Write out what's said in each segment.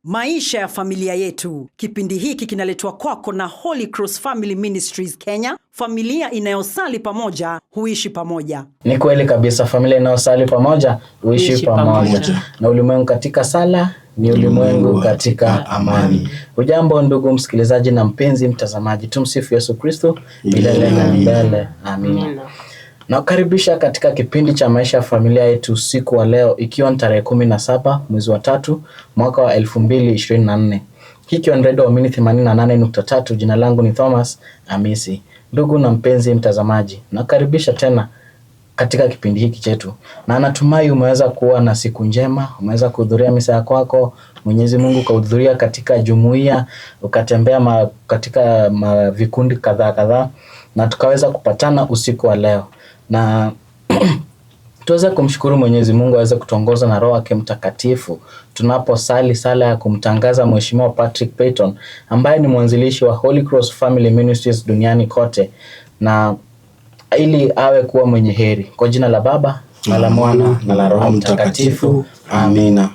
Maisha ya familia yetu. Kipindi hiki kinaletwa kwako na Holy Cross Family Ministries Kenya. Familia inayosali pamoja huishi pamoja. Ni kweli kabisa, familia inayosali pamoja huishi pamoja. Na ulimwengu katika sala ni ulimwengu katika amani. Hujambo ndugu msikilizaji na mpenzi mtazamaji, tumsifu Yesu Kristo milele na milele. Amina. Na kukaribisha katika kipindi cha maisha ya familia yetu usiku wa leo, ikiwa ni tarehe 17 mwezi wa 3 mwaka wa 2024. Hiki ni Radio Amini 88.3. Jina langu ni Thomas Amisi. Ndugu na mpenzi mtazamaji, nakaribisha tena katika kipindi hiki chetu. Na natumai umeweza kuwa na siku njema, umeweza kuhudhuria misa ya kwako. Mwenyezi Mungu kuhudhuria katika jumuiya, ukatembea katika vikundi kadhaa na tukaweza kupatana usiku wa leo. Na tuweze kumshukuru Mwenyezi Mungu aweze kutuongoza na Roho yake Mtakatifu tunaposali sala ya kumtangaza Mheshimiwa Patrick Peyton, ambaye ni mwanzilishi wa Holy Cross Family Ministries duniani kote, na ili awe kuwa mwenye heri. Kwa jina la Baba na la Mwana na la Roho Mtakatifu. Amina.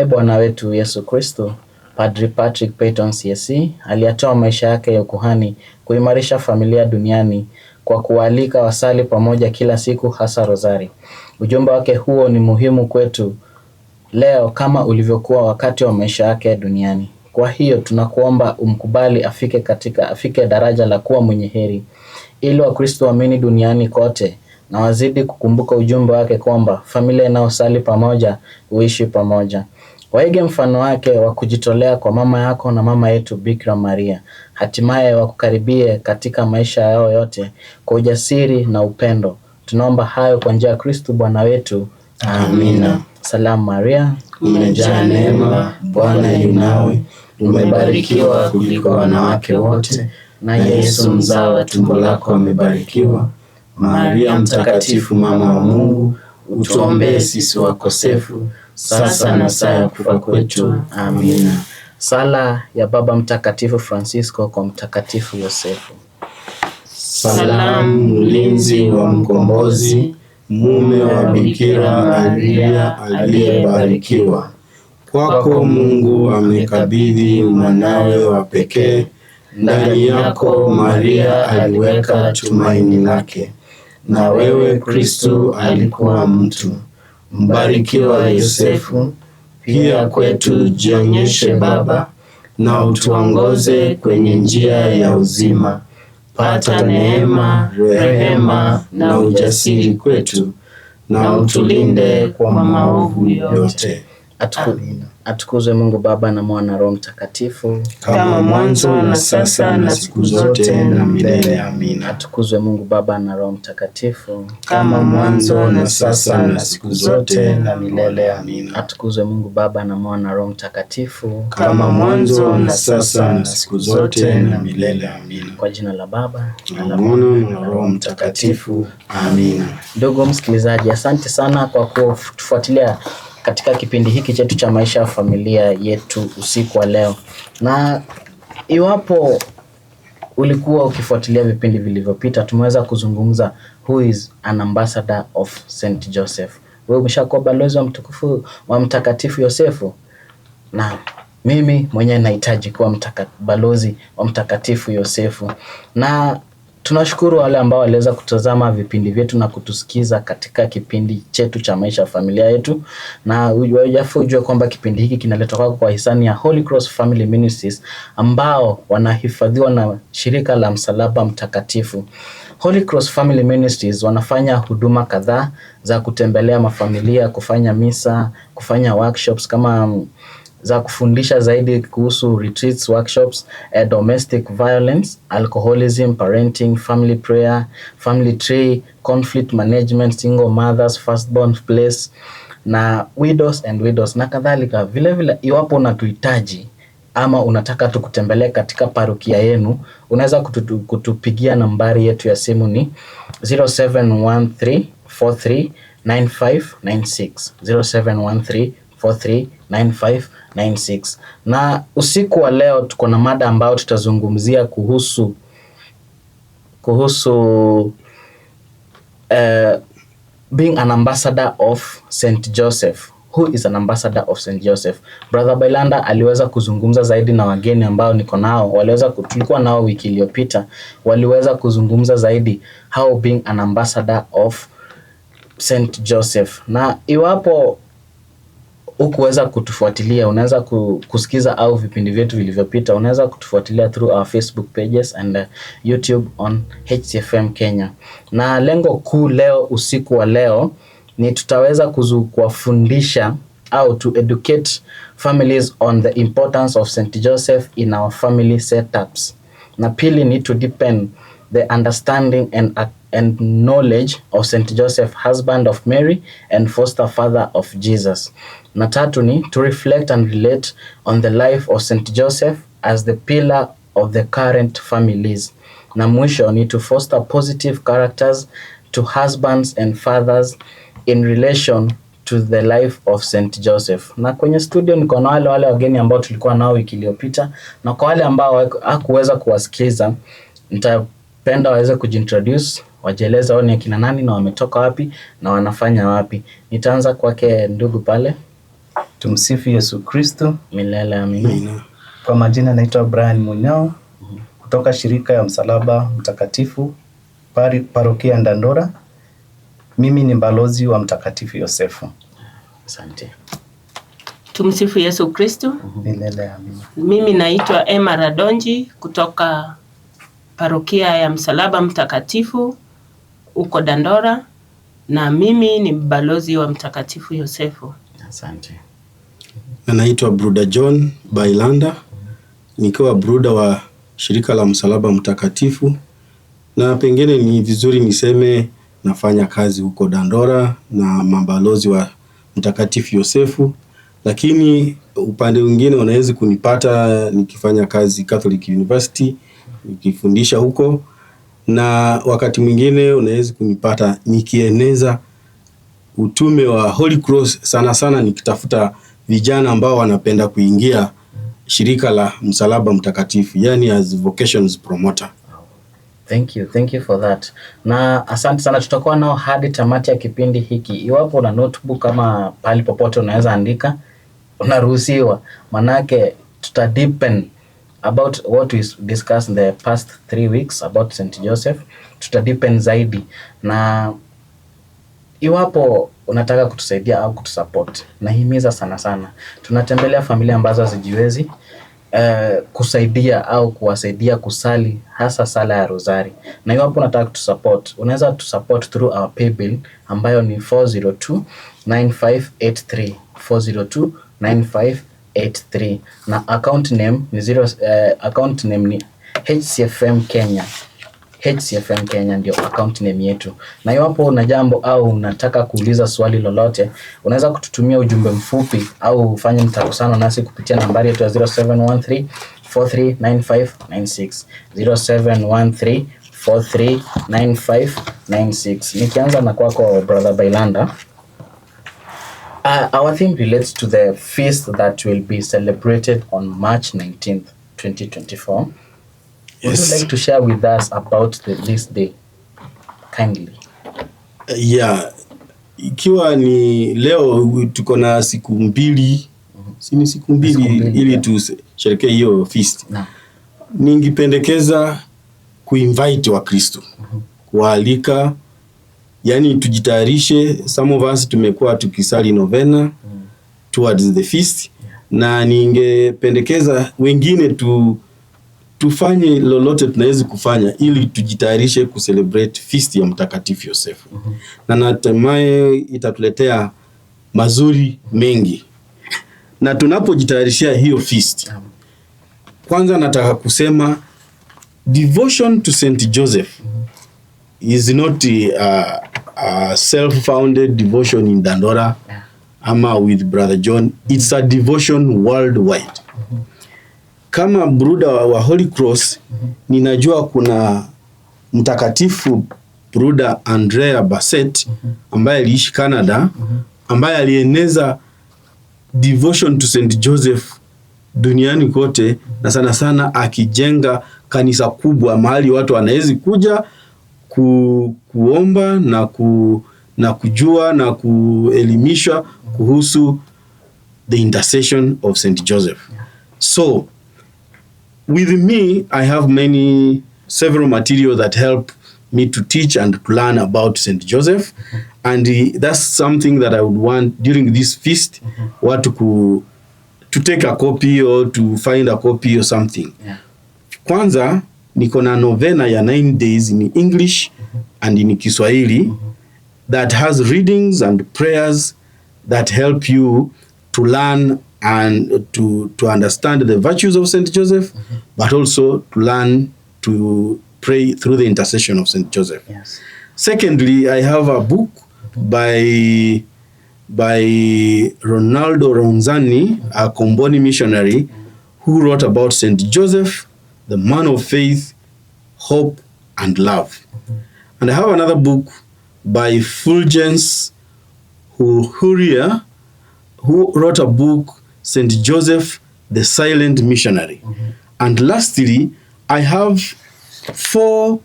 Bwana wetu Yesu Kristo, Padre Patrick Peyton CSC aliyatoa maisha yake ya ukuhani kuimarisha familia duniani kwa kualika wasali pamoja kila siku, hasa Rozari. Ujumbe wake huo ni muhimu kwetu leo kama ulivyokuwa wakati wa maisha yake duniani. Kwa hiyo tunakuomba umkubali afike daraja la kuwa mwenye heri, ili Wakristo waamini duniani kote na wazidi kukumbuka ujumbe wake kwamba familia inayosali pamoja huishi pamoja. Waige mfano wake wa kujitolea kwa mama yako na mama yetu Bikira Maria. Hatimaye wakukaribie katika maisha yao yote kwa ujasiri na upendo. Tunaomba hayo kwa njia ya Kristo Bwana wetu. Amina. Salamu Maria, umejaa neema, Bwana yu nawe, umebarikiwa kuliko wanawake wote, na Yesu mzao wa tumbo lako amebarikiwa. Maria mtakatifu, mama wa Mungu, utuombee sisi wakosefu, sasa na saa ya kufa kwetu. Amina. Sala ya Baba Mtakatifu Francisco kwa Mtakatifu Yosefu. Salamu mlinzi wa mkombozi, mume wa Bikira Maria aliyebarikiwa. Kwako Mungu amekabidhi mwanawe wa pekee, ndani yako Maria aliweka tumaini lake, na wewe Kristo alikuwa mtu. Mbarikiwa Yosefu, pia kwetu jionyeshe Baba, na utuongoze kwenye njia ya uzima. Pata neema, rehema na ujasiri kwetu, na utulinde kwa maovu yote. Atukuzwe Mungu Baba na Mwana na Roho Mtakatifu, kama mwanzo na sasa na siku zote na milele. Amina. Atukuzwe Mungu Baba na Roho Mtakatifu, kama mwanzo na sasa na siku zote na milele. Amina. Atukuzwe Mungu Baba na Mwana na Roho Mtakatifu, kama mwanzo na sasa na siku zote na milele. Amina. Kwa jina la Baba na la Mwana na Roho Mtakatifu. Amina. Ndugu msikilizaji, asante sana kwa kutufuatilia katika kipindi hiki chetu cha maisha ya familia yetu usiku wa leo. Na iwapo ulikuwa ukifuatilia vipindi vilivyopita, tumeweza kuzungumza who is an ambassador of St. Joseph. Wewe umeshakuwa balozi wa mtukufu wa Mtakatifu Yosefu, na mimi mwenyewe nahitaji kuwa balozi wa Mtakatifu Yosefu. Na tunashukuru wale ambao waliweza kutazama vipindi vyetu na kutusikiza katika kipindi chetu cha maisha ya familia yetu. Na ujue kwamba kipindi hiki kinaletwa kwako kwa hisani ya Holy Cross Family Ministries, ambao wanahifadhiwa na shirika la Msalaba Mtakatifu. Holy Cross Family Ministries wanafanya huduma kadhaa za kutembelea mafamilia, kufanya misa, kufanya workshops kama za kufundisha zaidi kuhusu retreats, workshops, domestic violence, alcoholism, parenting, family prayer, family tree, conflict management, single mothers, firstborn place, na widows na kadhalika. Vile vile iwapo unatuhitaji ama unataka tukutembelea katika parokia yenu, unaweza kutupigia. Nambari yetu ya simu ni 0713439596, 0713439596. Na usiku wa leo tuko na mada ambayo tutazungumzia kuhusu being an ambassador of St. Joseph, who is an ambassador of St. Joseph. Brother Bailanda aliweza kuzungumza zaidi na wageni ambao niko nao, tulikuwa nao wiki iliyopita, waliweza kuzungumza zaidi how being an ambassador of St. Joseph. Na iwapo ukuweza kutufuatilia, unaweza kusikiza au vipindi vyetu vilivyopita, unaweza kutufuatilia through our Facebook pages and YouTube on HCFM Kenya. Na lengo kuu leo, usiku wa leo, ni tutaweza kuwafundisha au to educate families on the importance of St. Joseph in our family setups. Na pili ni to deepen the understanding and knowledge of St. Joseph, husband of Mary and foster father of Jesus. Na tatu ni to reflect and relate on the life of St. Joseph as the pillar of the current families. Na mwisho ni to foster positive characters to husbands and fathers in relation to the life of St. Joseph. Na kwenye studio niko na wale wageni ambao tulikuwa nao wiki iliyopita, na kwa wale ambao hakuweza kuwasikiza, nitapenda waweze kujintroduce, wajieleze wao ni akina nani na wametoka wapi na wanafanya wapi. Nitaanza kwake ndugu pale. Tumsifu Yesu Kristo. Milele amina. Kwa majina naitwa Brian Munyao kutoka shirika ya Msalaba Mtakatifu parokia Dandora. Mimi ni balozi wa Mtakatifu Yosefu. Asante. Tumsifu Yesu Kristo. Milele amina. Mimi naitwa Emma Radonji kutoka parokia ya Msalaba Mtakatifu uko Dandora, na mimi ni balozi wa Mtakatifu Yosefu. Asante. Naitwa Bruda John Bailanda, nikiwa bruda wa shirika la Msalaba Mtakatifu, na pengine ni vizuri niseme nafanya kazi huko Dandora na mabalozi wa Mtakatifu Yosefu, lakini upande mwingine unaweza kunipata nikifanya kazi Catholic University nikifundisha huko, na wakati mwingine unaweza kunipata nikieneza utume wa Holy Cross, sana sana nikitafuta vijana ambao wanapenda kuingia shirika la Msalaba Mtakatifu, yani as vocations promoter. Thank you for that. Na asante sana, tutakuwa nao hadi tamati ya kipindi hiki. Iwapo una notebook kama pali popote unaweza andika, unaruhusiwa. Manake deepen about what we discussed in the past 3 weeks about St. Joseph. Deepen zaidi, na iwapo unataka kutusaidia au kutusupport, nahimiza sana tunatembelea familia ambazo hazijiwezi kusaidia au kuwasaidia kusali, hasa sala ya Rosari. Na iwapo unataka kutusupport, unaweza tusupport through our paybill ambayo ni 4029583 4029583, na account name ni HCFM Kenya. HCFM Kenya ndio account name yetu. Na iwapo una jambo au unataka kuuliza swali lolote, unaweza kututumia ujumbe mfupi au ufanye mtakusano nasi kupitia nambari yetu ya 0713439596 0713439596. Nikianza na kwako Brother Bailanda. Our theme relates to the feast that will be celebrated on March 19th, 2024. Would you like to share with us about this day kindly? Ikiwa ni leo tuko na siku mbili, sini siku mbili ili tusherehekee hiyo feast. Ningependekeza kuinvite wa Kristo, kualika, yani tujitayarishe. Some of us tumekuwa tukisali novena towards the feast, na ningependekeza wengine tufanye lolote tunaweza kufanya ili tujitayarishe kucelebrate feast ya Mtakatifu Yosefu. Na natumai itatuletea mazuri mengi. Na tunapojitayarishia hiyo feast, kwanza nataka kusema devotion to St. Joseph is not a self-founded devotion in Dandora ama with Brother John. It's a devotion worldwide. Kama bruda wa Holy Cross, ninajua kuna mtakatifu bruda Andrea Bassett ambaye aliishi Canada, ambaye alieneza devotion to St. Joseph duniani kote, na sana sana akijenga kanisa kubwa mahali watu wanaweza kuja kuomba na kujua na kuelimishwa kuhusu the intercession of St. Joseph. So with me, I have several materials that help me to teach and to learn about St. Joseph. And that's something that I would want during this feast, to take a copy or to find a copy or something. Yeah. Kwanza, niko na novena ya 9 days in English and in Kiswahili that has readings and prayers that help you to learn and to understand the virtues of St. Joseph, but also to learn to pray through the intercession of St. Joseph. Yes. Secondly, I have a book by Ronaldo Ronzani, a Comboni missionary, who wrote about St. Joseph, the man of faith, hope, and love. And I have another book by Fulgence Huria, who wrote a book, St. Joseph, the Silent Missionary. And lastly, I have 4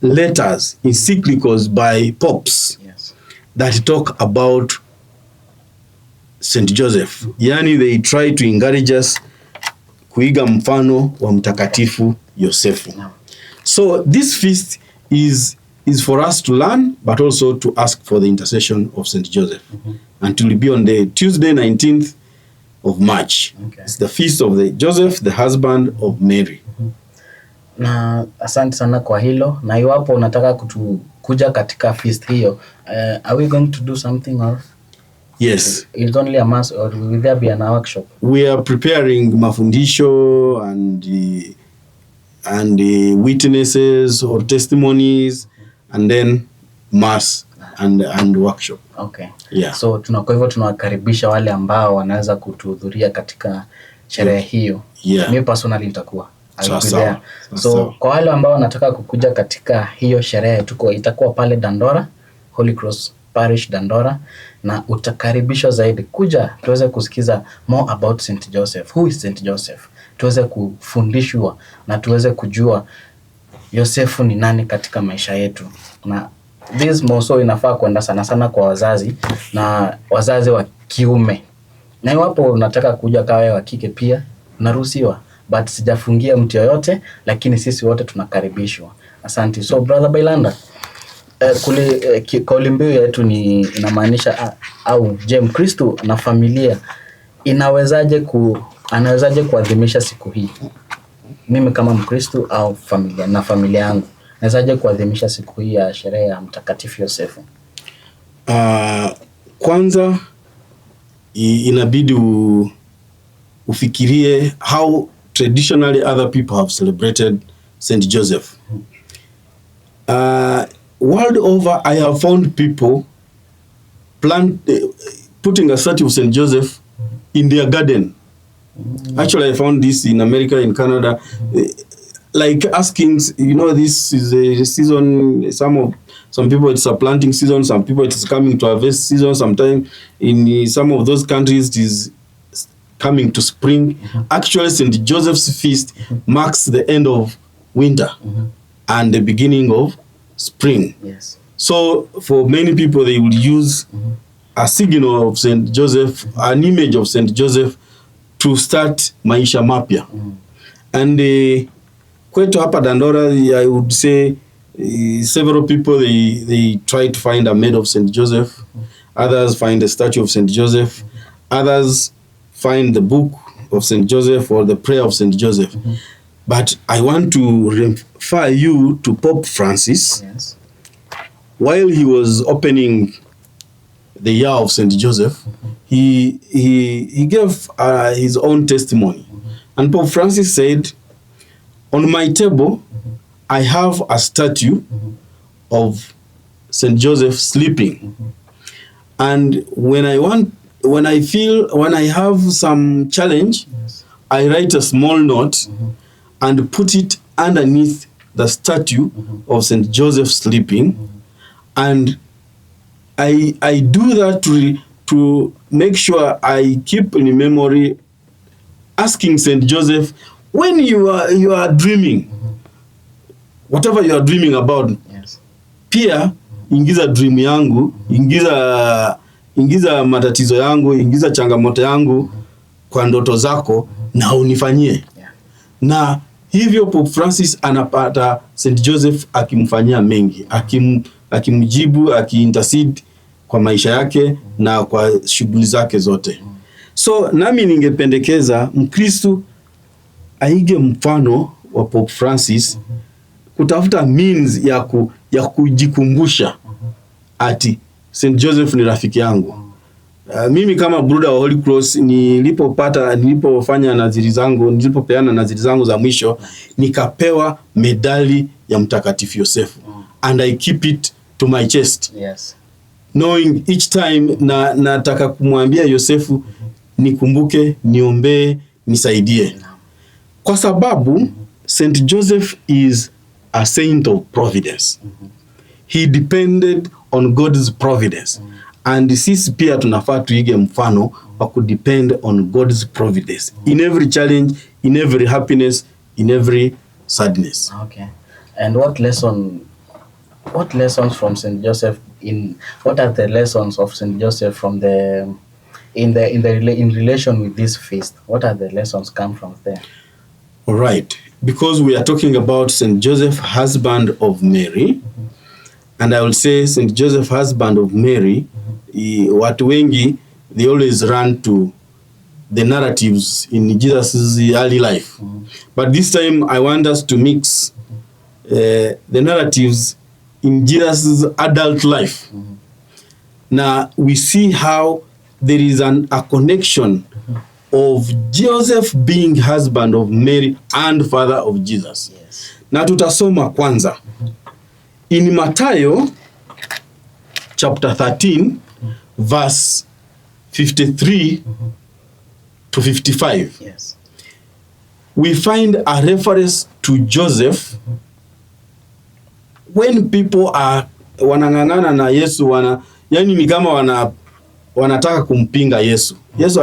letters, encyclicals by popes, Yes. that talk about St. Joseph. Yani, they try to encourage us kuiga mfano wa mtakatifu Yosefu. No. So this feast is for us to learn, but also to ask for the intercession of St. Joseph. And it will be on the Tuesday 19th of March. Okay. It's the feast of the Joseph, the husband of Mary. Na asante sana kwa hilo, na iwapo unataka kuja katika feast hiyo, are we going to do something or Yes. it's only a mass, or will there be an workshop? We are preparing mafundisho and witnesses or testimonies, and then mass and workshop. Okay. Yeah. So kwa hivyo tunawakaribisha wale ambao wanaweza kutuhudhuria katika sherehe hiyo. Yeah. Mimi personally nitakuwa. I will be Sawa. there. Sawa. So kwa wale ambao wanataka kukuja katika hiyo sherehe, itakuwa pale Dandora, Holy Cross Parish Dandora, na utakaribishwa zaidi kuja tuweze kusikiza more about St. Joseph. Who is St. Joseph? Tuweze kufundishwa na tuweze kujua Yosefu ni nani katika maisha yetu. Na this also inafaa kwenda sana sana kwa wazazi na wazazi wa kiume. Na iwapo unataka kuja kawe wa kike pia unaruhusiwa, but sijafungia mtu yoyote, lakini sisi wote tunakaribishwa. Asante. So brother Bailanda, kauli mbiu yetu inamaanisha au je, Mkristo na familia anawezaje kuadhimisha siku hii? Mimi kama Mkristo au familia yangu nawezaje kuadhimisha siku hii ya sherehe ya Mtakatifu Yosefu? Kwanza inabidi ufikirie how traditionally other people have celebrated St. Joseph. World over, I have found people putting a statue of St. Joseph in their garden. Actually, I found this in America, in Canada, like asking, this is a season, some people it's a planting season, some people it's coming to harvest season, sometimes in some of those countries it is coming to spring. Actually, St. Joseph's feast marks the end of winter and the beginning of spring. Yes. So for many people, they will use a signal of St. Joseph, an image of St. Joseph to start maisha mapya. And kwetu hapa Dandora, I would say several people, they try to find a maid of St. Joseph. Others find a statue of St. Joseph. Others find the book of St. Joseph or the prayer of St. Joseph. But I want to refer you to Pope Francis. Yes. While he was opening the year of St. Joseph, he gave his own testimony. And Pope Francis said, on my table, I have a statue of St. Joseph sleeping. And when I have some challenge, I write a small note and put it underneath the statue of St. Joseph sleeping. And I do that to make sure I keep in memory asking St. Joseph, when you are dreaming, whatever you are dreaming about, Yes. pia ingiza dream yangu, ingiza matatizo yangu, ingiza changamoto yangu kwa ndoto zako na unifanyie. Na hivyo Pope Francis anapata St. Joseph akimfanyia mengi, akimjibu, akiintercede kwa maisha yake na kwa shughuli zake zote. So nami ningependekeza Mkristo aige mfano wa Pope Francis, kutafuta means ya kujikumbusha ati St. Joseph ni rafiki yangu. Mimi kama bruda wa Holy Cross nilipofanya nadhiri zangu, nilipopeana nadhiri zangu za mwisho, nikapewa medali ya Mtakatifu Yosefu, and I keep it to my chest. Yes. Knowing each time nataka kumwambia Yosefu nikumbuke, niombee, nisaidie. Kwa sababu St. Joseph is a saint of providence. He depended on God's providence. And sisi pia tunafaa tuige mfano wa kudepend on God's providence in every challenge, in every happiness, in every sadness. Okay. And what lessons from St. Joseph what are the lessons of St. Joseph from in relation with this feast? What are the lessons come from there? All right. Because we are talking about St. Joseph, husband of Mary, and I will say St. Joseph, husband of Mary, watu wengi, they always run to the narratives in Jesus' early life. But this time I want us to mix the narratives in Jesus' adult life. Now we see how there is a connection of Joseph being husband of Mary and father of Jesus. Yes. Na tutasoma kwanza in Matthew chapter 13 verse 53 to 55. Yes. We find a reference to Joseph when people are wanang'ang'ana na Yesu, yani ni kama wanataka kumpinga Yesu. Yesu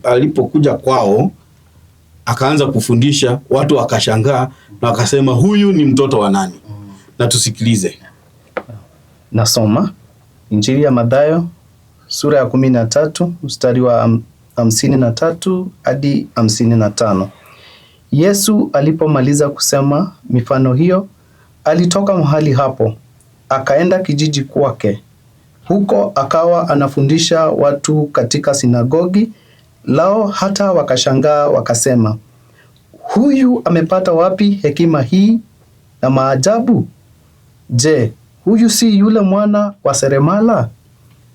alipokuja kwao akaanza kufundisha, watu wakashangaa na wakasema huyu ni mtoto wa nani? Na tusikilize. Nasoma Injili ya Mathayo sura ya 13 mstari wa 53 hadi 55. Yesu alipomaliza kusema mifano hiyo, alitoka mahali hapo, akaenda kijiji kwake. Huko akawa anafundisha watu katika sinagogi lao, hata wakashangaa wakasema, huyu amepata wapi hekima hii na maajabu? Je, huyu si yule mwana wa seremala?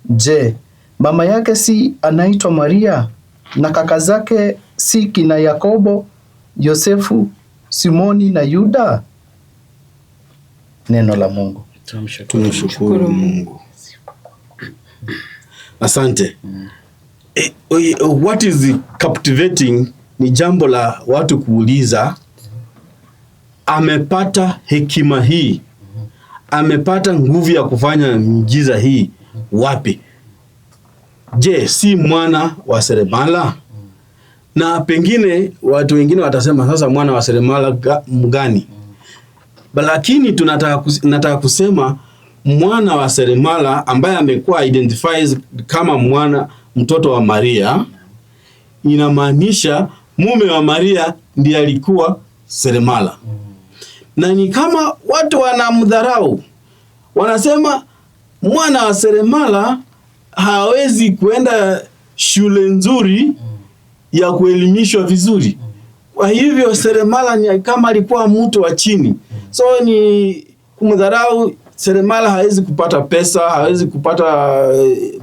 Je, mama yake si anaitwa Maria, na kaka zake si kina Yakobo, Yosefu, Simoni na Yuda? Neno la Mungu. Tumshukuru Mungu. Asante. What is captivating ni jambo la watu kuuliza, amepata hekima hii, amepata nguvu ya kufanya miujiza hii wapi? Je, si mwana wa seremala? Na pengine watu wengine watasema sasa mwana wa seremala mgani? Lakini nataka kusema mwana wa seremala ambaye amekuwa identified kama mtoto wa Maria, inamaanisha mume wa Maria ndiye alikuwa seremala. Na ni kama watu wanamdharau, wanasema mwana wa seremala hawezi kuenda shule nzuri ya kuelimishwa vizuri. Kwa hivyo seremala ni kama alikuwa mtu wa chini. So ni kumdharau seremala, hawezi kupata pesa, hawezi kupata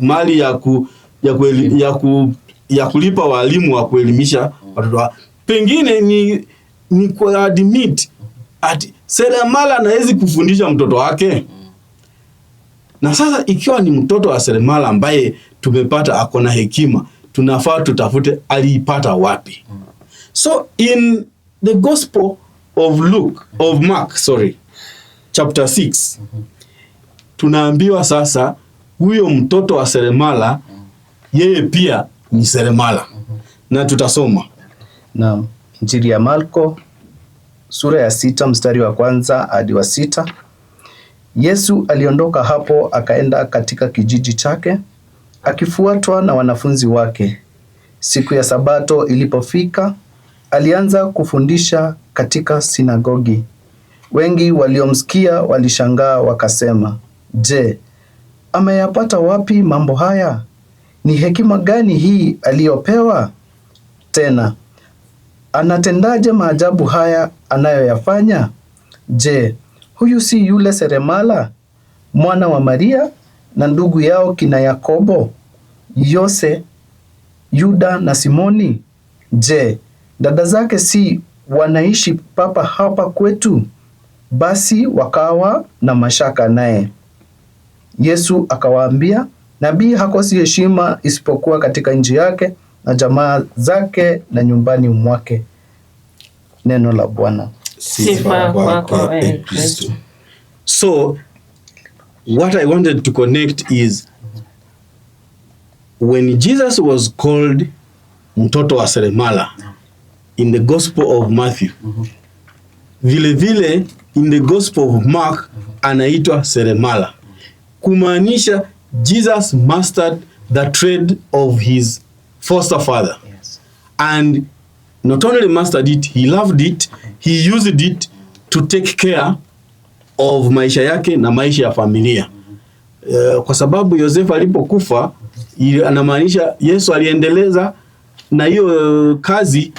mali ya kulipa walimu wa kuelimisha watoto. Pengine ni kwa admit ati seremala hawezi kufundisha mtoto wake. Na sasa ikiwa ni mtoto wa seremala ambaye tumepata akona hekima, tunafaa tutafute aliipata wapi. So in the Gospel of Mark, chapter 6, tunaambiwa sasa huyo mtoto wa seremala yeye pia ni seremala. Na tutasoma na Injili ya Marko sura ya 6 mstari wa 1 hadi wa 6. Yesu aliondoka hapo akaenda katika kijiji chake, akifuatwa na wanafunzi wake. Siku ya Sabato ilipofika, alianza kufundisha katika sinagogi. Wengi waliomsikia walishangaa wakasema, "Je, ameyapata wapi mambo haya? Ni hekima gani hii aliyopewa? Tena anatendaje maajabu haya anayoyafanya? Je, huyu si yule seremala, mwana wa Maria, na ndugu yao kina Yakobo, Yose, Yuda na Simoni? Je, dada zake si wanaishi papa hapa kwetu?" Basi wakawa na mashaka naye. Yesu akawaambia, nabii hakosi heshima isipokuwa katika nchi yake na jamaa zake na nyumbani mwake. Neno la Bwana. Sifa kwako ee Kristo. So what I wanted to connect is when Jesus was called mtoto wa seremala in the Gospel of Matthew, vile vile in the Gospel of Mark anaitwa seremala, kumaanisha Jesus mastered the trade of his foster father. Yes. And not only mastered it, he loved it, he used it to take care of maisha yake na maisha ya familia. Kwa sababu Yosefu alipokufa, anamaanisha Yesu aliendeleza na hiyo kazi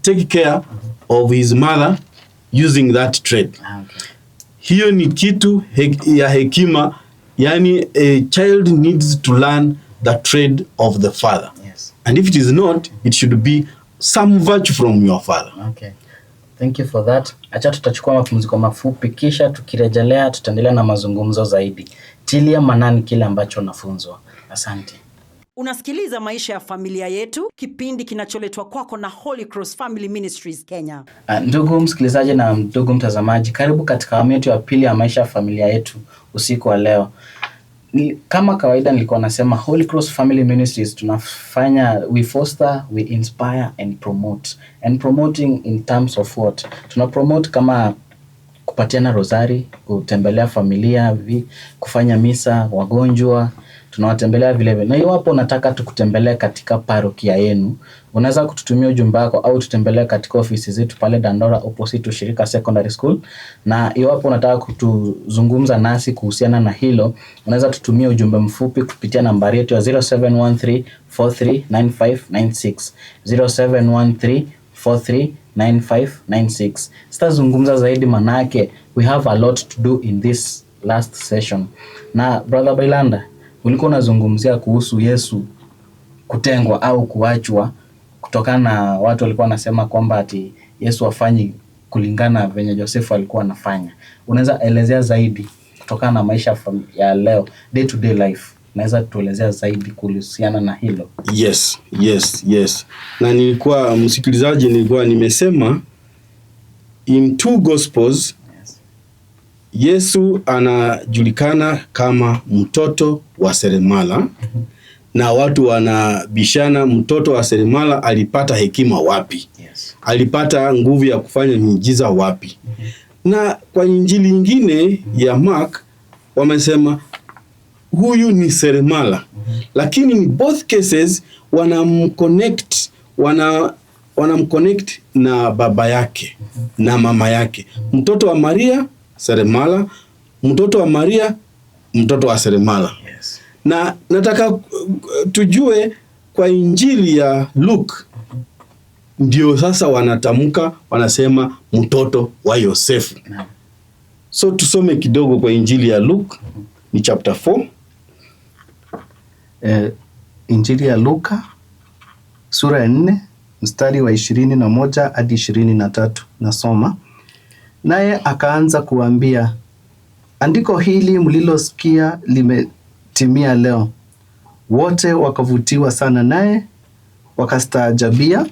take care of his mother using that trade. Okay. Hiyo ni kitu ya hekima, yani a child needs to learn the trade of the father. Yes. And if it is not, it should be some virtue from your father. Okay. Thank you for that. Acha tutachukua mapumziko mafupi, kisha tukirejelea tutaendelea na mazungumzo zaidi. Tilia manani kile ambacho unafunzwa. Asante. Unasikiliza Maisha ya Familia Yetu, kipindi kinacholetwa kwako na Holy Cross Family Ministries Kenya. Ndugu msikilizaji na ndugu mtazamaji, karibu katika awamu yetu ya pili ya Maisha ya Familia Yetu usiku wa leo. Kama kawaida nilikuwa nasema Holy Cross Family Ministries tunafanya, we foster, we inspire and promote. And promoting in terms of what? Tunapromote kama kupatiana rosari, kutembelea familia, kufanya misa, wagonjwa, tunawatembelea vile vile. Na iwapo unataka tukutembelee katika parokia yenu, unaweza kututumia ujumbe wako au tutembelee katika ofisi zetu pale Dandora opposite Ushirika Secondary School. Na iwapo unataka kutuzungumza nasi kuhusiana na hilo, unaweza tutumia ujumbe mfupi kupitia nambari yetu ya 0713439596 0713439596. Sitazungumza zaidi manake we have a lot to do in this last session. Na Brother Bailanda, ulikuwa unazungumzia kuhusu Yesu kutengwa au kuachwa kutokana na watu walikuwa wanasema kwamba ati Yesu afanyi kulingana venye Josefu alikuwa anafanya. Unaweza elezea zaidi kutokana na maisha ya leo, day to day life? Unaweza tuelezea zaidi kuhusiana na hilo? Yes. Na nilikuwa msikilizaji, nilikuwa nimesema in two gospels, Yes. Yesu anajulikana kama mtoto wa seremala. Na watu wanabishana mtoto wa seremala alipata hekima wapi? Yes. Alipata nguvu ya kufanya miujiza wapi? Na kwa injili nyingine ya Mark wamesema huyu ni seremala. Lakini in both cases wanamconnect na baba yake na mama yake. Mtoto wa Maria seremala, mtoto wa Maria mtoto wa seremala. Yes. Na nataka tujue kwa injili ya Luke ndio sasa wanatamka, wanasema mtoto wa Yosefu. So tusome kidogo kwa injili ya Luke, ni chapter 4. Injili ya Luka sura ya 4 mstari wa 21 hadi 23. Nasoma. Naye akaanza kuambia, andiko hili mlilosikia limetimia leo. Wote wakavutiwa sana naye, wakastaajabia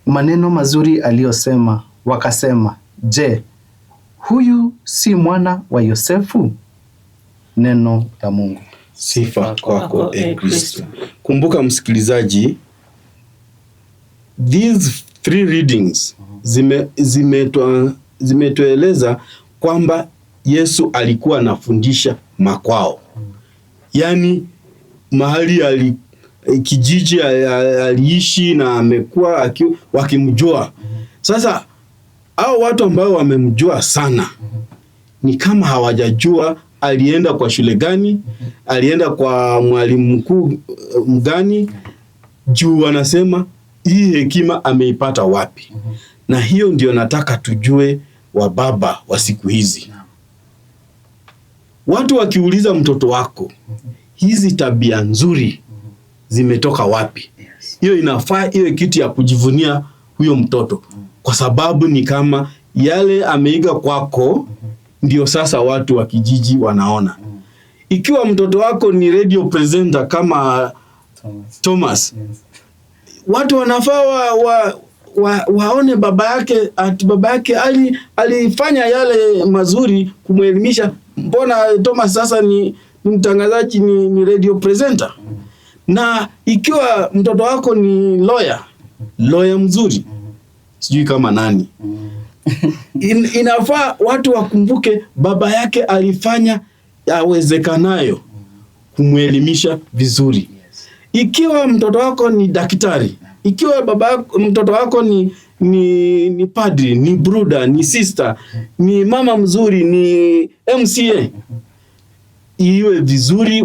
maneno mazuri aliyosema. Wakasema, je, huyu si mwana wa Yosefu? Neno la Mungu. Sifa kwako e Kristo. Kumbuka msikilizaji, these three readings zimetueleza kwamba Yesu alikuwa anafundisha makwao. Yani mahali kijiji aliishi na amekuwa wakimjua. Sasa hao watu ambao wamemjua sana ni kama hawajajua alienda kwa shule gani, alienda kwa mwalimu mkuu mgani, juu wanasema hii hekima ameipata wapi. Na hiyo ndio nataka tujue wa baba wa siku hizi. Watu wakiuliza mtoto wako, hizi tabia nzuri zimetoka wapi? Hiyo inafaa iwe kitu ya kujivunia huyo mtoto, kwa sababu ni kama yale ameiga kwako ndio sasa watu wa kijiji wanaona. Ikiwa mtoto wako ni radio presenter kama Thomas, watu wanafaa waone baba yake, ati baba yake alifanya yale mazuri kumwelimisha. Mbona Thomas sasa ni mtangazaji, ni radio presenter? Na ikiwa mtoto wako ni lawyer mzuri, sijui kama nani, inafaa watu wakumbuke baba yake alifanya yawezekanayo kumwelimisha vizuri. Ikiwa mtoto wako ni daktari, ikiwa mtoto wako ni padri, ni bruda, ni sister, ni mama mzuri, ni MCA, iwe vizuri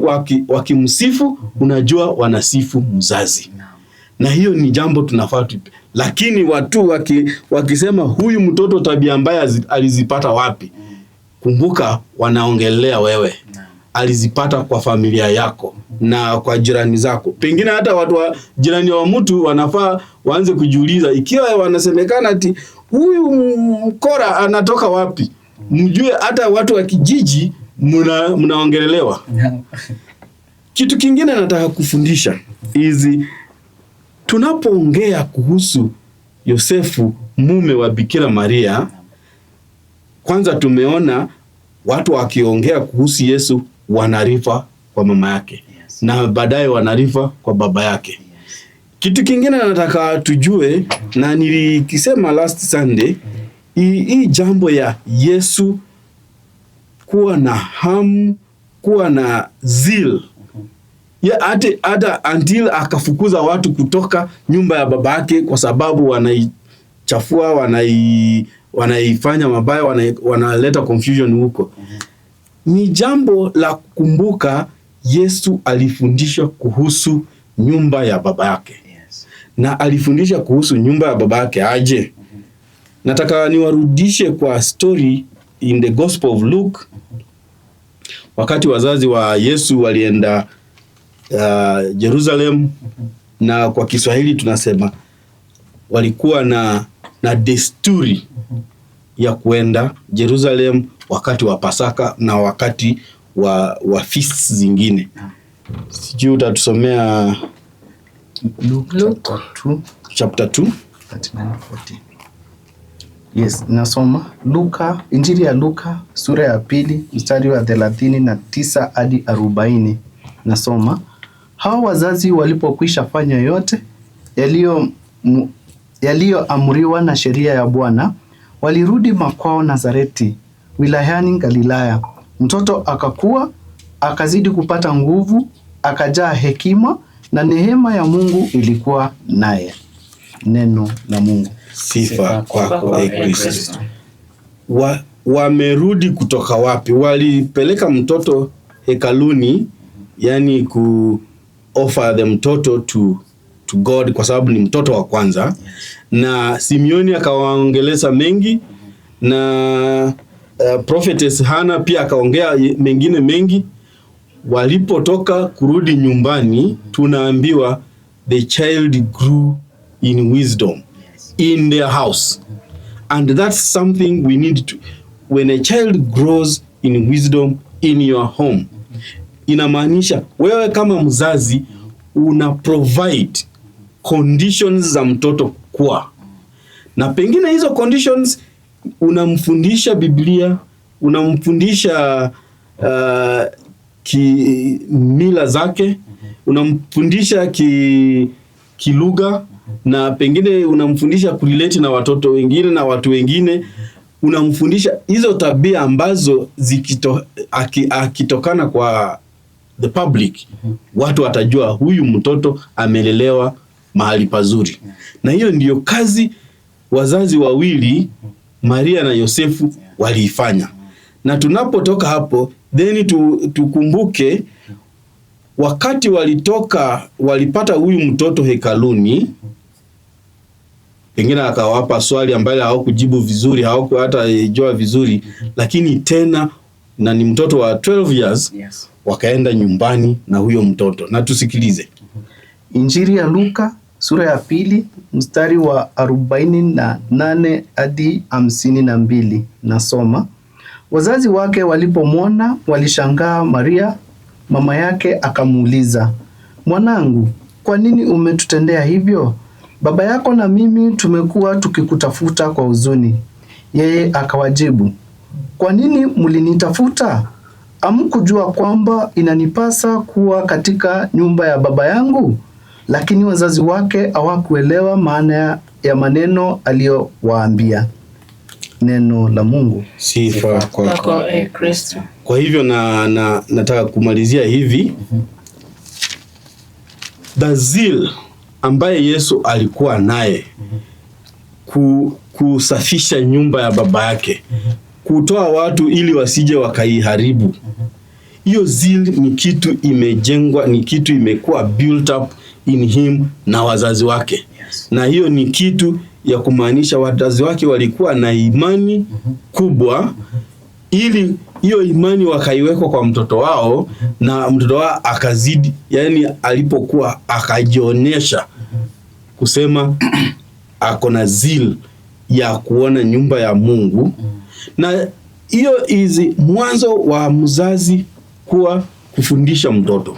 wakimsifu, unajua wanasifu mzazi. Na hiyo ni jambo tunafaa tupe. Lakini watu wakisema huyu mtoto tabia mbaya alizipata wapi? Kumbuka wanaongelea wewe. Alizipata kwa familia yako na kwa jirani zako. Pengine hata watu wa jirani wa mtu wanafaa waanze kujiuliza, ikiwa wanasemekana ati huyu mkora anatoka wapi? Mjue hata watu wa kijiji mnaongelelewa. Kitu kingine nataka kufundisha hizi, tunapoongea kuhusu Yosefu mume wa Bikira Maria, kwanza tumeona watu wakiongea kuhusu Yesu wanarifa kwa mama yake, na baadaye wanarifa kwa baba yake. Kitu kingine nataka tujue, na nilikisema last Sunday, hii jambo ya Yesu kuwa na hamu, kuwa na zeal, hata until akafukuza watu kutoka nyumba ya baba yake kwa sababu wanaichafua, wanaifanya mabaya, wanaleta confusion huko. Ni jambo la kukumbuka Yesu alifundisha kuhusu nyumba ya baba yake. Na alifundisha kuhusu nyumba ya baba yake aje. Nataka niwarudishe kwa story in the Gospel of Luke. Wakati wazazi wa Yesu walienda Jerusalem, na kwa Kiswahili tunasema walikuwa na desturi ya kuenda Jerusalem wakati wa Pasaka na wakati wa feasts zingine. Sijui utatusomea Luke chapter 2. Yes, nasoma Luka, Injili ya Luka sura ya 2 mstari wa 39 hadi 40. Nasoma, hao wazazi walipokwisha fanya yote yaliyoamriwa na sheria ya Bwana, walirudi makwao Nazareti, wilayani Galilaya. Mtoto akakua, akazidi kupata nguvu, akajaa hekima, na neema ya Mungu ilikuwa naye. Neno la Mungu. Sifa kwako Kristo. Wamerudi kutoka wapi? Walipeleka mtoto hekaluni, yani ku offer the mtoto to God kwa sababu ni mtoto wa kwanza. Na Simeoni akawaongeleza mengi, na prophetess Hana pia akaongea mengine mengi. Walipotoka kurudi nyumbani, tunaambiwa the child grew in wisdom in their house. And that's something we need to, when a child grows in wisdom in your home, inamaanisha wewe kama mzazi una provide conditions za mtoto kukua. Na pengine hizo conditions unamfundisha Biblia, unamfundisha mila zake, unamfundisha kilugha, na pengine unamfundisha kurelate na watoto wengine na watu wengine. Unamfundisha hizo tabia ambazo akitokana kwa the public, watu watajua huyu mtoto amelelewa mahali pazuri. Na hiyo ndiyo kazi wazazi wawili Maria na Yosefu waliifanya. Na tunapotoka hapo, then tukumbuke wakati walipata huyu mtoto hekaluni, pengine akawapa swali ambalo hawakujibu vizuri, hata jua vizuri, lakini tena na ni mtoto wa 12 years, wakaenda nyumbani na huyo mtoto. Na tusikilize. Injili ya Luka sura ya 2 mstari wa 48 hadi 52. Nasoma. Wazazi wake walipomwona walishangaa. Maria mama yake akamuuliza, "Mwanangu, kwa nini umetutendea hivyo? Baba yako na mimi tumekuwa tukikutafuta kwa huzuni." Yeye akawajibu, "Kwa nini mlinitafuta? Hamkujua kwamba inanipasa kuwa katika nyumba ya baba yangu?" Lakini wazazi wake hawakuelewa maana ya maneno aliyowaambia. Neno la Mungu. Sifa kwako Kristo. Kwa hivyo nataka kumalizia hivi. The zeal ambaye Yesu alikuwa naye kusafisha nyumba ya baba yake, kutoa watu ili wasije wakaiharibu. Hiyo zeal ni kitu imejengwa, ni kitu imekuwa built up in him na wazazi wake. Na hiyo ni kitu ya kumaanisha wazazi wake walikuwa na imani kubwa, ili hiyo imani wakaiwekwa kwa mtoto wao, na mtoto wao akazidi, yani alipokuwa akajionyesha kusema ako na zeal ya kuona nyumba ya Mungu. Na hiyo hizi mwanzo wa mzazi kuwa kufundisha mtoto,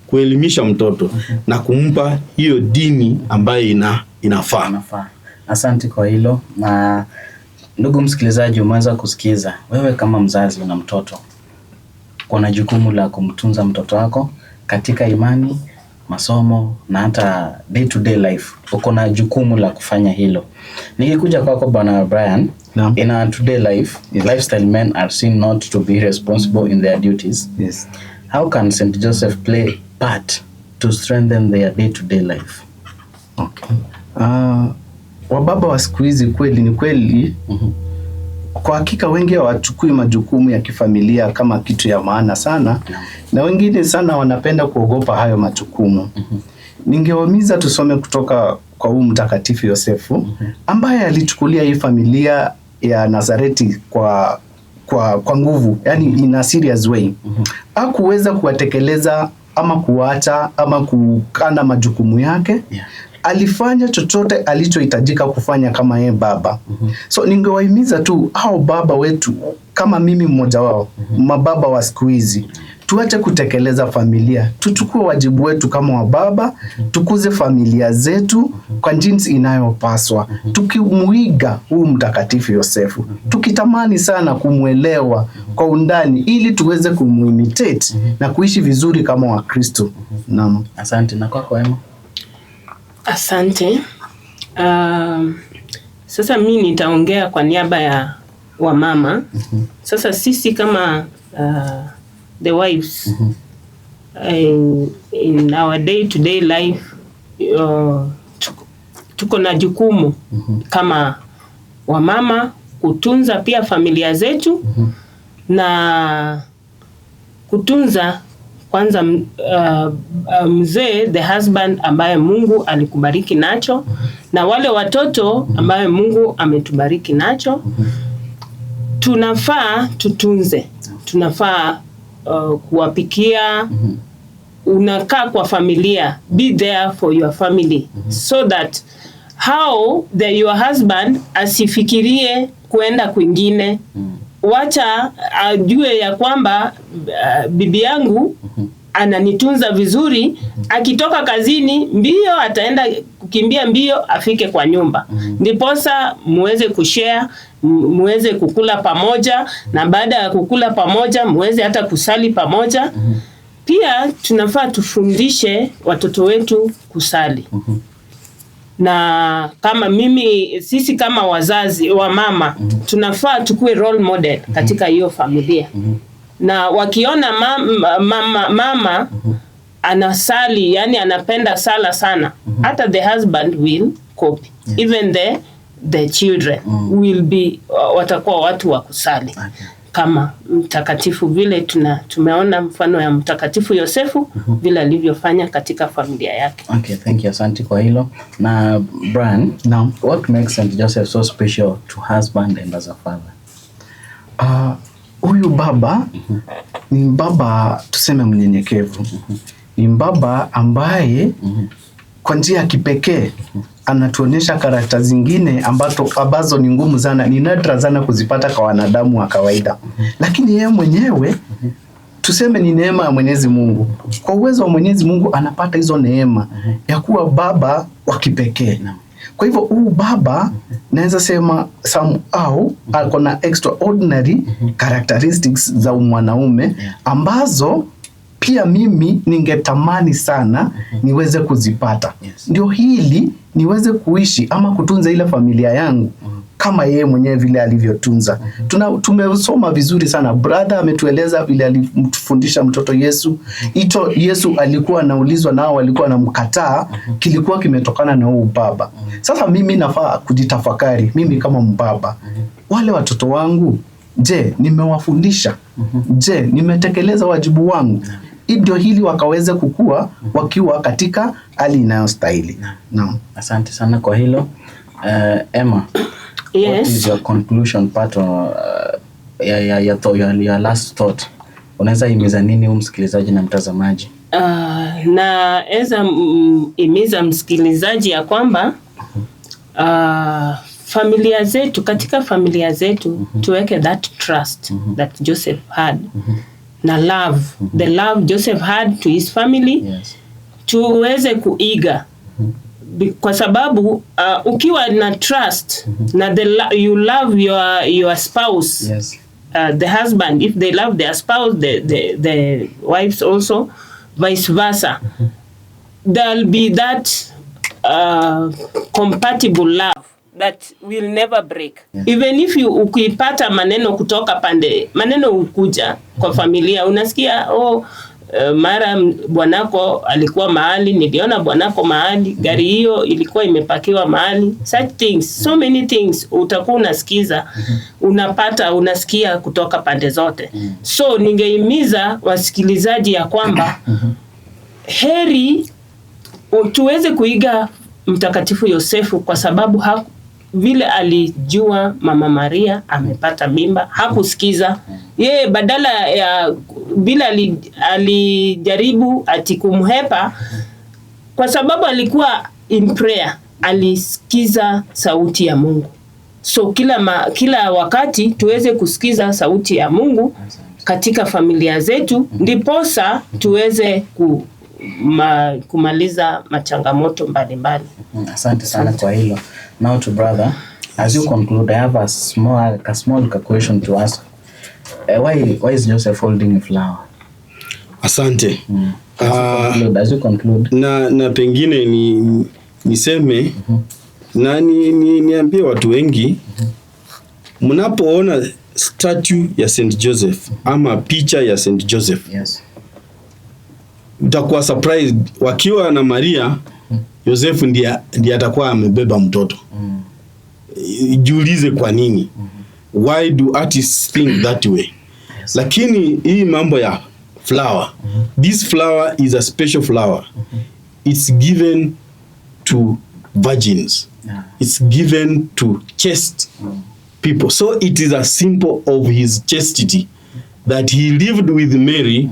kuelimisha mtoto na kumpa hiyo dini ambayo inafaa. Asante kwa hilo. Na ndugu msikilizaji, umeanza kusikiza, wewe kama mzazi una mtoto, kuna jukumu la kumtunza mtoto wako katika imani, masomo na hata day to day life. Uko na jukumu la kufanya hilo. Nikikuja kwako Bwana Brian, in our today life, lifestyle men are seen not to be responsible in their duties. Yes. How can St. Joseph play part to strengthen their day to day life? Okay. Wababa wa siku hizi kweli ni kweli, kwa hakika wengi hawachukui majukumu ya kifamilia kama kitu ya maana sana, na wengine sana wanapenda kuogopa hayo majukumu. Ningewahimiza tusome kutoka kwa huu mtakatifu Yosefu, ambaye alichukulia hii familia ya Nazareti kwa nguvu, yani in a serious way. Hakuweza kuwatekeleza ama kuacha ama kukana majukumu yake. Alifanya chochote alichohitajika kufanya kama yeye baba. So ningewahimiza tu hao baba wetu, kama mimi mmoja wao, mababa wa siku hizi, tuache kutekeleza familia, tuchukue wajibu wetu kama wababa, tukuze familia zetu kwa jinsi inayopaswa, tukimuiga huu mtakatifu Yosefu, tukitamani sana kumuelewa kwa undani ili tuweze kumuimitate na kuishi vizuri kama Wakristo. Naam. Asante. Na kwako Emma? Asante. Sasa mimi nitaongea kwa niaba ya wamama. Sasa sisi kama the wives in our day to day life, tuko na jukumu kama wamama kutunza pia familia zetu na kutunza kwanza mzee, the husband ambaye Mungu alikubariki nacho, na wale watoto ambaye Mungu ametubariki nacho. Tunafaa tutunze, tunafaa kuwapikia. Unakaa kwa familia, be there for your family, so that how your husband asifikirie kuenda kwingine. Wacha ajue ya kwamba bibi yangu ananitunza vizuri, akitoka kazini mbio ataenda kukimbia mbio afike kwa nyumba. Ndiposa muweze kushare, muweze kukula pamoja, na baada ya kukula pamoja muweze hata kusali pamoja. Pia tunafaa tufundishe watoto wetu kusali. Na kama sisi kama wazazi wa mama, tunafaa tukue role model katika hiyo familia. na wakiona mama anasali, yani anapenda sala sana, hata the husband will copy. Even the children will be watakuwa watu wa kusali kama mtakatifu vile tumeona mfano ya mtakatifu Yosefu vile alivyofanya katika familia yake. Okay, thank you. Asante kwa hilo. Na Brian, now what makes St. Joseph so special to husband and as a father? Huyu baba ni baba tuseme mnyenyekevu. Ni baba ambaye kwa njia ya kipekee anatuonyesha karakta zingine ambazo ni ngumu sana, ni nadra sana kuzipata kwa wanadamu wa kawaida. Lakini yeye mwenyewe tuseme ni neema ya Mwenyezi Mungu. Kwa uwezo wa Mwenyezi Mungu anapata hizo neema ya kuwa baba wa kipekee. Kwa hivyo huyu baba naweza sema somehow ako na extraordinary characteristics za mwanaume ambazo pia mimi ningetamani sana niweze kuzipata. Ndio hili niweze kuishi ama kutunza ile familia yangu kama yeye mwenyewe vile alivyotunza. Tumesoma vizuri sana. Brother ametueleza vile alimfundisha mtoto Yesu. Ito Yesu alikuwa anaulizwa nao walikuwa wanamkataa, kilikuwa kimetokana na huyu baba. Sasa mimi nafaa kujitafakari mimi kama mbaba. Wale watoto wangu, je, nimewafundisha? Je, nimetekeleza wajibu wangu? Ndio hili wakaweze kukua wakiwa katika hali inayostahili. Naam. Asante sana kwa hilo. Emma, Yes. what is your conclusion part of your last thought? Unaweza himiza nini msikilizaji na mtazamaji? Naeza himiza msikilizaji ya kwamba familia zetu, katika familia zetu tuweke that trust that Joseph had na love, the love Joseph had to his family. Yes. Tuweze kuiga kwa sababu ukiwa na trust na you love your spouse. Yes. The husband, if they love their spouse, the wives also, vice versa. There'll be that compatible love that will never break. Yeah. Even if ukipata maneno kutoka maneno ukuja kwa familia, unasikia mara bwanako alikuwa mahali, niliona bwanako mahali, gari hiyo ilikuwa imepakiwa mahali. Such things, so many things utakuwa unasikiza, unasikia kutoka pande zote. So ningehimiza wasikilizaji ya kwamba heri tuweze kuiga mtakatifu Yosefu kwa sababu vile alijua Mama Maria amepata mimba, hakusikiza. Yeye badala ya bila alijaribu ati kumhepa, kwa sababu alikuwa in prayer, alisikiza sauti ya Mungu. So kila wakati tuweze kusikiza sauti ya Mungu katika familia zetu, ndiposa tuweze kumaliza machangamoto mbalimbali. Asante sana kwa hilo. Now to brother, as you conclude, I have a small question to ask. Why is Joseph holding a flower? Asante. As you conclude. Na pengine niseme na niambie watu wengi, mnapoona statue ya St. Joseph ama picha ya St. Joseph, yes, utakuwa surprised wakiwa na Maria, Joseph ndiye atakuwa amebeba mtoto. Jiulize kwa nini? Why do artists think that way? Yes. Lakini hii mambo ya flower, this flower is a special flower. It's given to virgins. Yeah. It's given to chaste people. So it is a symbol of his chastity, that he lived with Mary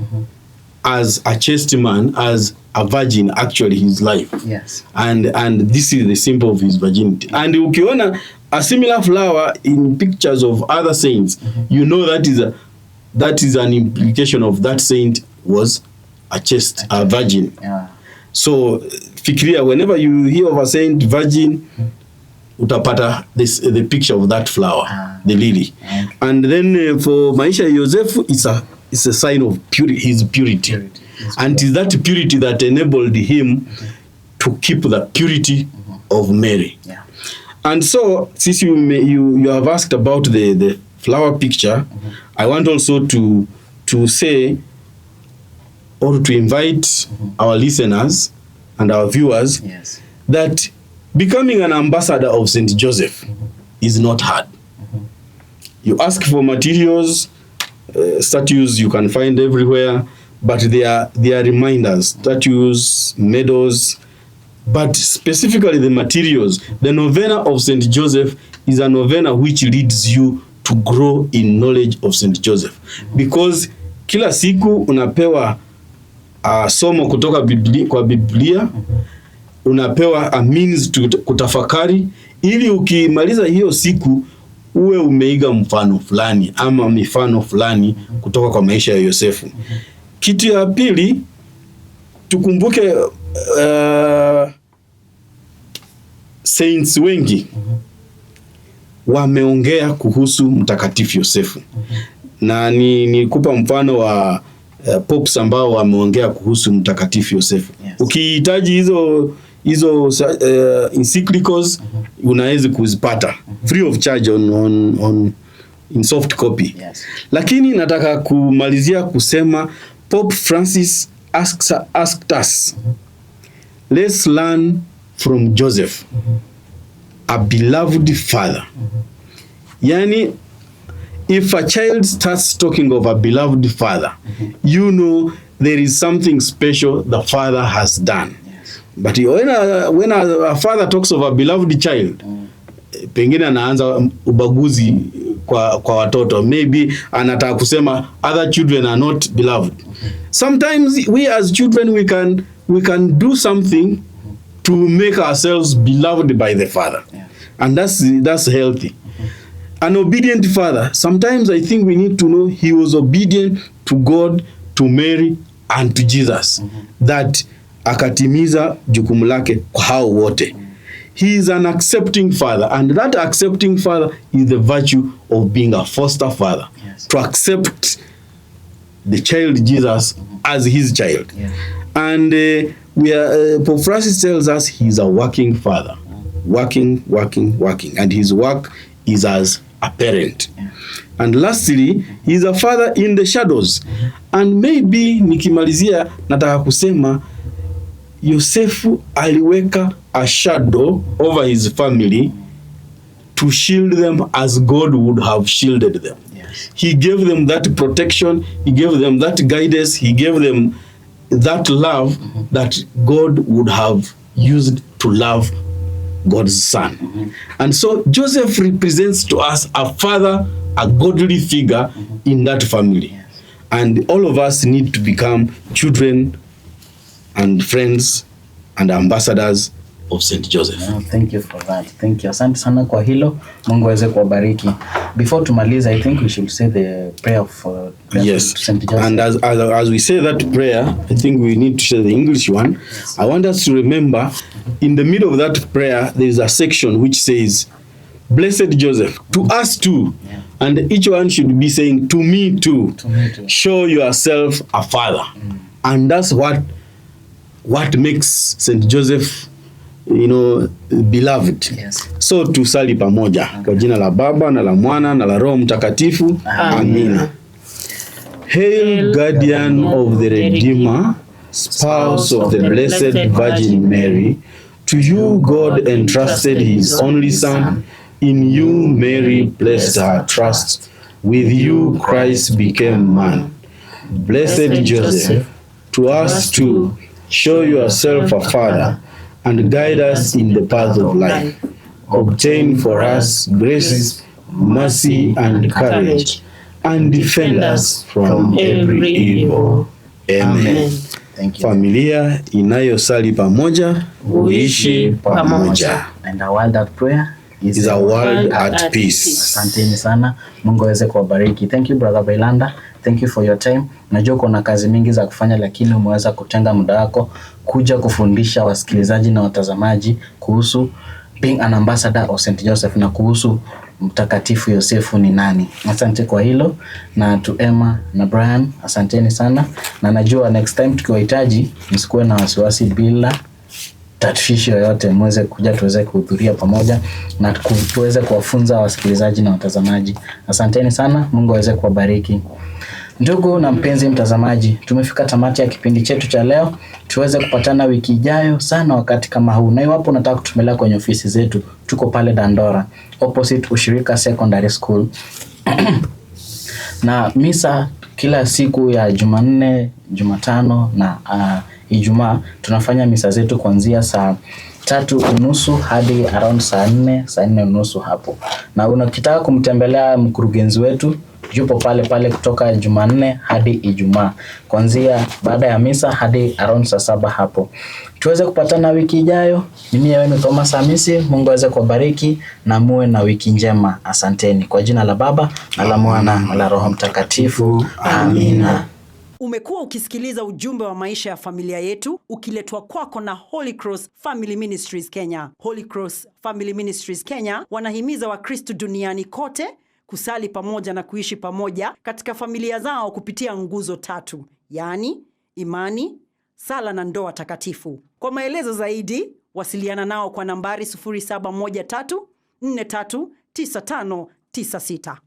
as a chaste man, as a virgin actually his life. Yes. And this is the symbol of his virginity. And ukiona a similar flower in pictures of other saints, you know that is an implication of that saint was a chaste, a virgin. Yeah. So fikiria, whenever you hear of a saint virgin, utapata the picture of that flower, the lily. Okay. And then for maisha Joseph, it's a sign of his purity. And it is that purity that enabled him to keep the purity of Mary. Yeah. And so, since you have asked about the flower picture, I want also to to say or to invite our listeners and our viewers that becoming an ambassador of St. Joseph is not hard. You ask for materials, statues you can find everywhere, but they are reminders, statues, medals, but specifically the materials. The novena of St. Joseph is a novena which leads you to grow in knowledge of St. Joseph, because kila siku unapewa somo kutoka kwa Biblia, unapewa a means to kutafakari, ili ukimaliza hiyo siku uwe umeiga mfano fulani ama mifano fulani kutoka kwa maisha ya Yosefu. Kitu ya pili, tukumbuke saints wengi wameongea kuhusu mtakatifu Yosefu. Na nikupa mfano wa popes ambao wameongea kuhusu mtakatifu Yosefu. Ukihitaji hizo encyclicals unaweza kuzipata free of charge in soft copy. Lakini nataka kumalizia kusema Pope Francis asked us, let's learn from Joseph, a beloved father. Yani, if a child starts talking of a beloved father, you know there is something special the father has done. But when a father talks of a beloved child, pengine anaanza ubaguzi kwa watoto. Maybe anataka kusema other children are not beloved. Sometimes we as children we can do something to make ourselves beloved by the father. And that's healthy. An obedient father, sometimes I think we need to know he was obedient to God, to Mary, and to Jesus. That akatimiza jukumu lake kwa hao wote. He is an accepting father, and that accepting father is the virtue of being a foster father. To accept the child Jesus as his child. And Pope Francis tells us he's a working father. Working. And his work is as a parent. And lastly, he's a father in the shadows. And maybe nikimalizia nataka kusema Yosefu aliweka a shadow over his family to shield them as God would have shielded them. He gave them that protection, he gave them that guidance, he gave them that love that God would have used to love God's son. And so Joseph represents to us a father, a godly figure in that family. And all of us need to become children and friends and ambassadors of St. Joseph. Thank you for that. Thank you. Asante sana kwa hilo. Mungu aweze kuwabariki. Before tumalize, I think we should say the prayer for St. Joseph. And as we say that prayer, I think we need to share the English one. I want us to remember, in the middle of that prayer, there is a section which says, Blessed Joseph, to us too. And each one should be saying, to me too. Show yourself a father. And that's what makes St. Joseph, beloved. So tusali pamoja kwa jina la Baba na la Mwana na la Roho Mtakatifu. Amina. Hail, guardian of the Redeemer, spouse of the Blessed Virgin Mary, to you God entrusted his only Son. In you Mary placed her trust. With you Christ became man. Blessed Joseph, to us too, show yourself a father and guide us in the path of life. Obtain for us grace, mercy, and courage, and defend us from every evil. Amen. Thank you. Familia inayosali pamoja huishi pamoja. And a world at prayer is a world at peace. Asanteni sana. Mungu aweze kuwabariki. Thank you Brother Bailanda. Thank you for your time. Najua kuna kazi mingi za kufanya, lakini umeweza kutenga muda wako kuja kufundisha wasikilizaji na watazamaji kuhusu being an ambassador of St. Joseph na kuhusu mtakatifu Yosefu ni nani. Asante kwa hilo, na to Emma na Brian, asanteni sana, na najua next time tukiwahitaji msikuwe na wasiwasi, bila tatizo yoyote mweze kuja tuweze kuhudhuria pamoja na tuweze kuwafunza wasikilizaji na watazamaji. Asanteni sana. Mungu aweze kuwabariki. Ndugu na mpenzi mtazamaji, tumefika tamati ya kipindi chetu cha leo. Tuweze kupatana wiki ijayo sana wakati kama huu. Na iwapo unataka kutembelea kwenye ofisi zetu, tuko pale Dandora, opposite Ushirika Secondary School. Na misa kila siku ya Jumanne, Jumatano na Ijumaa tunafanya misa zetu kuanzia saa 3:30 hadi around saa 4:30 hapo. Na unakitaka kumtembelea mkurugenzi wetu, yupo pale kutoka Jumanne hadi Ijumaa, kuanzia baada ya misa hadi around saa 7 hapo. Tuweze kupatana wiki ijayo. Mimi wenu Thomas Hamisi. Mungu aweze kubariki na muwe na wiki njema. Asanteni. Kwa jina la Baba na la Mwana na la Roho Mtakatifu. Amina. Umekuwa ukisikiliza ujumbe wa maisha ya familia yetu ukiletwa kwako na Holy Cross Family Ministries Kenya. Holy Cross Family Ministries Kenya wanahimiza Wakristo duniani kote kusali pamoja na kuishi pamoja katika familia zao kupitia nguzo 3, yaani imani, sala na ndoa takatifu. Kwa maelezo zaidi, wasiliana nao kwa nambari 0713 439596.